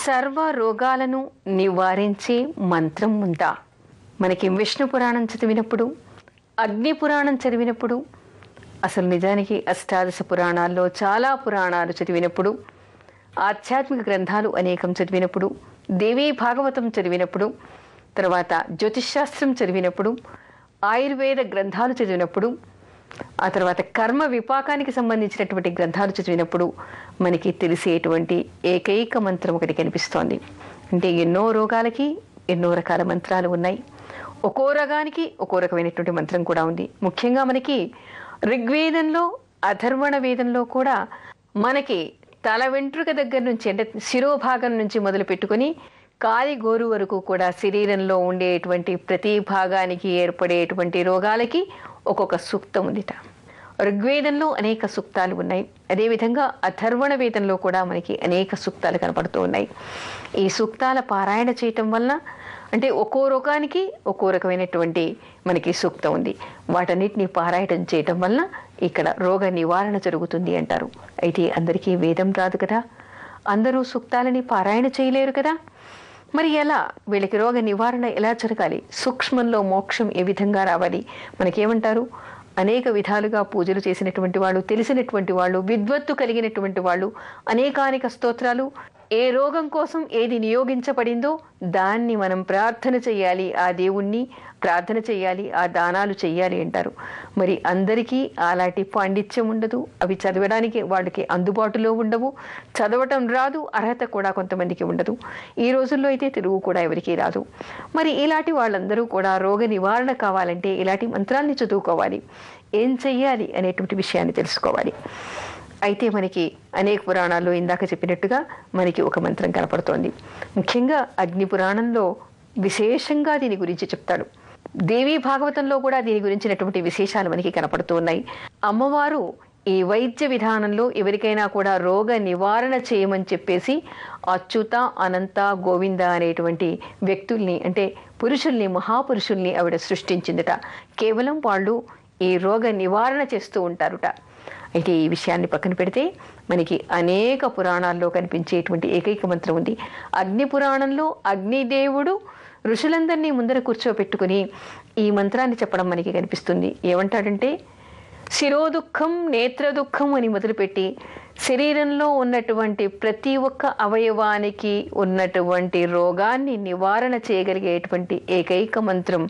సర్వ రోగాలను నివారించే మంత్రం ఉందా? మనకి విష్ణు పురాణం చదివినప్పుడు, అగ్ని పురాణం చదివినప్పుడు, అసలు నిజానికి అష్టాదశ పురాణాల్లో చాలా పురాణాలు చదివినప్పుడు, ఆధ్యాత్మిక గ్రంథాలు అనేకం చదివినప్పుడు, దేవీ భాగవతం చదివినప్పుడు, తర్వాత జ్యోతిష్శాస్త్రం చదివినప్పుడు, ఆయుర్వేద గ్రంథాలు చదివినప్పుడు, ఆ తర్వాత కర్మ విపాకానికి సంబంధించినటువంటి గ్రంథాలు చదివినప్పుడు మనకి తెలిసేటువంటి ఏకైక మంత్రం ఒకటి కనిపిస్తోంది. అంటే ఎన్నో రోగాలకి ఎన్నో రకాల మంత్రాలు ఉన్నాయి. ఒక్కో రోగానికి ఒక్కో రకమైనటువంటి మంత్రం కూడా ఉంది. ముఖ్యంగా మనకి ఋగ్వేదంలో, అథర్వణ వేదంలో కూడా మనకి తల వెంట్రుక దగ్గర నుంచి, అంటే శిరోభాగం నుంచి మొదలు పెట్టుకొని కాలి గోరు వరకు కూడా శరీరంలో ఉండేటువంటి ప్రతి భాగానికి ఏర్పడేటువంటి రోగాలకి ఒక్కొక్క సూక్తం ఉందిట. ఋగ్వేదంలో అనేక సూక్తాలు ఉన్నాయి. అదేవిధంగా అథర్వణ వేదంలో కూడా మనకి అనేక సూక్తాలు కనపడుతూ ఉన్నాయి. ఈ సూక్తాల పారాయణ చేయటం వలన, అంటే ఒక్కో రోగానికి ఒక్కో రకమైనటువంటి మనకి సూక్తం ఉంది. వాటన్నిటిని పారాయణం చేయటం వలన ఇక్కడ రోగ నివారణ జరుగుతుంది అంటారు. అయితే అందరికీ వేదం రాదు కదా, అందరూ సూక్తాలని పారాయణ చేయలేరు కదా. మరి ఎలా వీళ్ళకి రోగ నివారణ ఎలా జరగాలి? సూక్ష్మంలో మోక్షం ఏ విధంగా రావాలి? మనకేమంటారు? అనేక విధాలుగా పూజలు చేసినటువంటి వాళ్ళు, తెలిసినటువంటి వాళ్ళు, విద్వత్తు కలిగినటువంటి వాళ్ళు అనేకానేక స్తోత్రాలు, ఏ రోగం కోసం ఏది నియోగించబడిందో దాన్ని మనం ప్రార్థన చేయాలి, ఆ దేవుణ్ణి ప్రార్థన చేయాలి, ఆ దానాలు చెయ్యాలి అంటారు. మరి అందరికీ అలాంటి పాండిత్యం ఉండదు, అవి చదవడానికి వాళ్ళకి అందుబాటులో ఉండవు, చదవటం రాదు, అర్హత కూడా కొంతమందికి ఉండదు. ఈ రోజుల్లో అయితే తెలుగు కూడా ఎవరికీ రాదు. మరి ఇలాంటి వాళ్ళందరూ కూడా రోగ నివారణ కావాలంటే ఇలాంటి మంత్రాల్ని చదువుకోవాలి. ఏం చెయ్యాలి అనేటువంటి విషయాన్ని తెలుసుకోవాలి. అయితే మనకి అనేక పురాణాల్లో ఇందాక చెప్పినట్టుగా మనకి ఒక మంత్రం కనపడుతోంది. ముఖ్యంగా అగ్ని పురాణంలో విశేషంగా దీని గురించి చెప్తాడు. దేవీ భాగవతంలో కూడా దీని గురించినటువంటి విశేషాలు మనకి కనపడుతూ ఉన్నాయి. అమ్మవారు ఈ వైద్య విధానంలో ఎవరికైనా కూడా రోగ నివారణ చేయమని చెప్పేసి అచ్యుత, అనంత, గోవింద అనేటువంటి వ్యక్తుల్ని, అంటే పురుషుల్ని, మహాపురుషుల్ని ఆవిడ సృష్టించిందట. కేవలం వాళ్ళు ఈ రోగ నివారణ చేస్తూ ఉంటారుట. అయితే ఈ విషయాన్ని పక్కన పెడితే మనకి అనేక పురాణాల్లో కనిపించేటువంటి ఏకైక మంత్రం ఉంది. అగ్ని పురాణంలో అగ్నిదేవుడు ఋషులందరినీ ముందర కూర్చోపెట్టుకుని ఈ మంత్రాన్ని చెప్పడం మనకి కనిపిస్తుంది. ఏమంటాడంటే, శిరోదుఃఖం, నేత్ర దుఃఖం అని మొదలుపెట్టి శరీరంలో ఉన్నటువంటి ప్రతి ఒక్క అవయవానికి ఉన్నటువంటి రోగాన్ని నివారణ చేయగలిగేటువంటి ఏకైక మంత్రం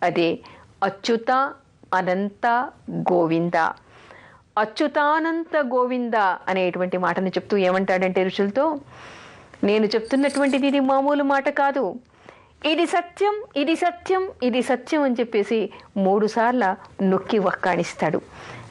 అదే అచ్యుత, అనంత, గోవింద. అచ్యుతానంత గోవింద అనేటువంటి మాటను చెప్తూ ఏమంటాడంటే ఋషులతో, నేను చెప్తున్నటువంటిది ఇది మామూలు మాట కాదు, ఇది సత్యం, ఇది సత్యం, ఇది సత్యం అని చెప్పేసి 3 సార్లు నొక్కి వక్కాణిస్తాడు.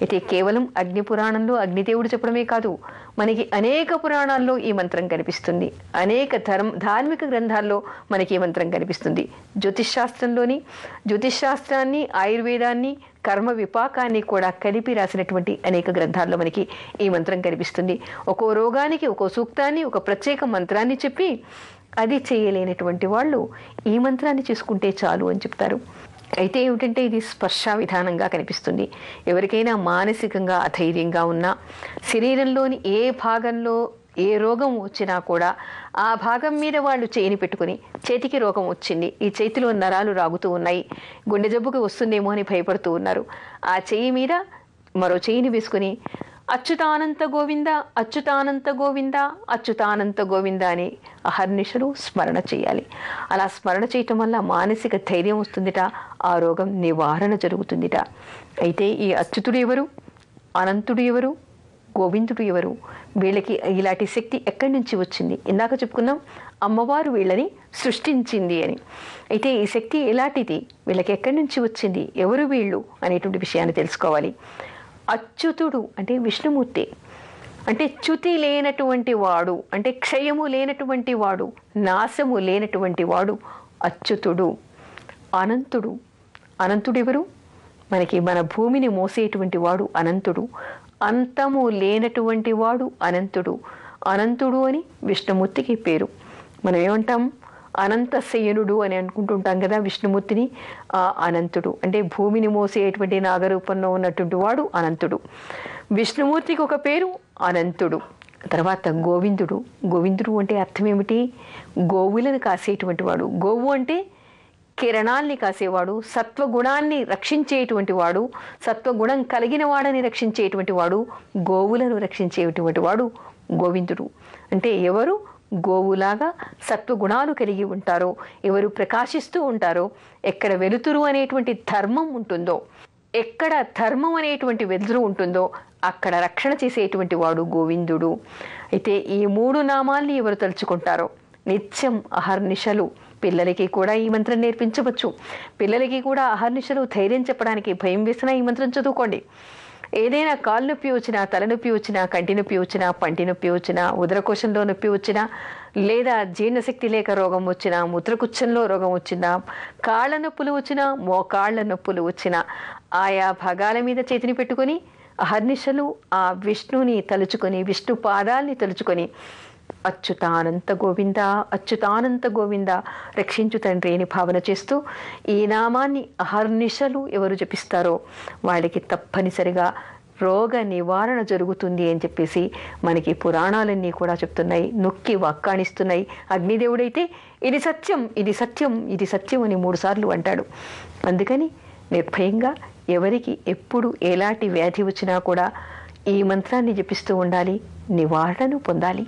అయితే కేవలం అగ్ని పురాణంలో అగ్నిదేవుడు చెప్పడమే కాదు, మనకి అనేక పురాణాల్లో ఈ మంత్రం కనిపిస్తుంది. అనేక ధార్మిక గ్రంథాల్లో మనకి ఈ మంత్రం కనిపిస్తుంది. జ్యోతిష్శాస్త్రాన్ని, ఆయుర్వేదాన్ని, కర్మ విపాకాన్ని కూడా కలిపి రాసినటువంటి అనేక గ్రంథాల్లో మనకి ఈ మంత్రం కనిపిస్తుంది. ఒక్కో రోగానికి ఒక్కో సూక్తాన్ని, ఒక ప్రత్యేక మంత్రాన్ని చెప్పి అది చేయలేనటువంటి వాళ్ళు ఈ మంత్రాన్ని చేసుకుంటే చాలు అని చెప్తారు. అయితే ఏమిటంటే ఇది స్పర్శ విధానంగా కనిపిస్తుంది. ఎవరికైనా మానసికంగా అధైర్యంగా ఉన్నా, శరీరంలోని ఏ భాగంలో ఏ రోగం వచ్చినా కూడా ఆ భాగం మీద వాళ్ళు చేయిని పెట్టుకుని, చేతికి రోగం వచ్చింది, ఈ చేతిలో నరాలు రాగుతూ ఉన్నాయి, గుండె జబ్బుకి వస్తుందేమో అని భయపడుతూ ఉన్నారు, ఆ చెయ్యి మీద మరో చెయ్యిని వేసుకుని అచ్యుతానంత గోవింద, అచ్యుతానంత గోవింద, అచ్యుతానంత గోవింద అని అహర్నిశలు స్మరణ చేయాలి. అలా స్మరణ చేయటం వల్ల మానసిక ధైర్యం వస్తుందిట, ఆ రోగం నివారణ జరుగుతుందిట. అయితే ఈ అచ్యుతుడు ఎవరు, అనంతుడు ఎవరు, గోవిందుడు ఎవరు? వీళ్ళకి ఇలాంటి శక్తి ఎక్కడి నుంచి వచ్చింది? ఇందాక చెప్పుకున్నాం అమ్మవారు వీళ్ళని సృష్టించింది అని. అయితే ఈ శక్తి ఎలాంటిది, వీళ్ళకి ఎక్కడి నుంచి వచ్చింది, ఎవరు వీళ్ళు అనేటువంటి విషయాన్ని తెలుసుకోవాలి. అచ్యుతుడు అంటే విష్ణుమూర్తి, అంటే చ్యుతి లేనటువంటి వాడు, అంటే క్షయము లేనటువంటి వాడు, నాశము లేనటువంటి వాడు అచ్యుతుడు. అనంతుడు, అనంతుడెవరు? మనకి మన భూమిని మోసేటువంటి వాడు అనంతుడు. అంతము లేనటువంటి వాడు అనంతుడు. అనంతుడు అని విష్ణుమూర్తికి పేరు. మనం ఏమంటాం? అనంతశయనుడు అని అనుకుంటుంటాం కదా విష్ణుమూర్తిని. ఆ అనంతుడు అంటే భూమిని మోసేటువంటి నాగరూపంలో ఉన్నటువంటి వాడు అనంతుడు. విష్ణుమూర్తికి ఒక పేరు అనంతుడు. తర్వాత గోవిందుడు. గోవిందుడు అంటే అర్థం ఏమిటి? గోవులను కాసేటువంటి వాడు. గోవు అంటే కిరణాల్ని కాసేవాడు, సత్వగుణాన్ని రక్షించేటువంటి వాడు, సత్వగుణం కలిగిన వాడని రక్షించేటువంటి వాడు, గోవులను రక్షించేటువంటి వాడు గోవిందుడు. అంటే ఎవరు గోవులాగా సత్వగుణాలు కలిగి ఉంటారో, ఎవరు ప్రకాశిస్తూ ఉంటారో, ఎక్కడ వెలుతురు అనేటువంటి ధర్మం ఉంటుందో, ఎక్కడ ధర్మం అనేటువంటి వెలుతురు ఉంటుందో అక్కడ రక్షణ చేసేటువంటి వాడు గోవిందుడు. అయితే ఈ 3 నామాల్ని ఎవరు తలుచుకుంటారో నిత్యం అహర్నిశలు, పిల్లలకి కూడా ఈ మంత్రం నేర్పించవచ్చు. పిల్లలకి కూడా అహర్నిశలు ధైర్యం చెప్పడానికి భయం వేసినా ఈ మంత్రం చదువుకోండి. ఏదైనా కాలు నొప్పి వచ్చినా, తలనొప్పి వచ్చినా, కంటి నొప్పి వచ్చినా, పంటి నొప్పి వచ్చినా, ఉదరకోశంలో నొప్పి వచ్చినా, లేదా జీర్ణశక్తి లేక రోగం వచ్చినా, మూత్రకుచ్చంలో రోగం వచ్చినా, కాళ్ళ నొప్పులు వచ్చినా, మోకాళ్ళ నొప్పులు వచ్చినా, ఆయా భాగాల మీద చేతిని పెట్టుకొని అహర్నిశలు ఆ విష్ణుని తలుచుకొని, విష్ణు పాదాల్ని తలుచుకొని అచ్యుతానంత గోవింద, అచ్యుతానంత గోవింద, రక్షించు తండ్రి అని భావన చేస్తూ ఈ నామాన్ని అహర్నిశలు ఎవరు జపిస్తారో వాళ్ళకి తప్పనిసరిగా రోగ నివారణ జరుగుతుంది అని చెప్పేసి మనకి పురాణాలన్నీ కూడా చెప్తున్నాయి, నొక్కి వాక్కాణిస్తున్నాయి. అగ్నిదేవుడైతే ఇది సత్యం, ఇది సత్యం, ఇది సత్యం అని 3 సార్లు అంటాడు. అందుకని నిర్భయంగా ఎవరికి ఎప్పుడు ఎలాంటి వ్యాధి వచ్చినా కూడా ఈ మంత్రాన్ని జపిస్తూ ఉండాలి, నివారణను పొందాలి.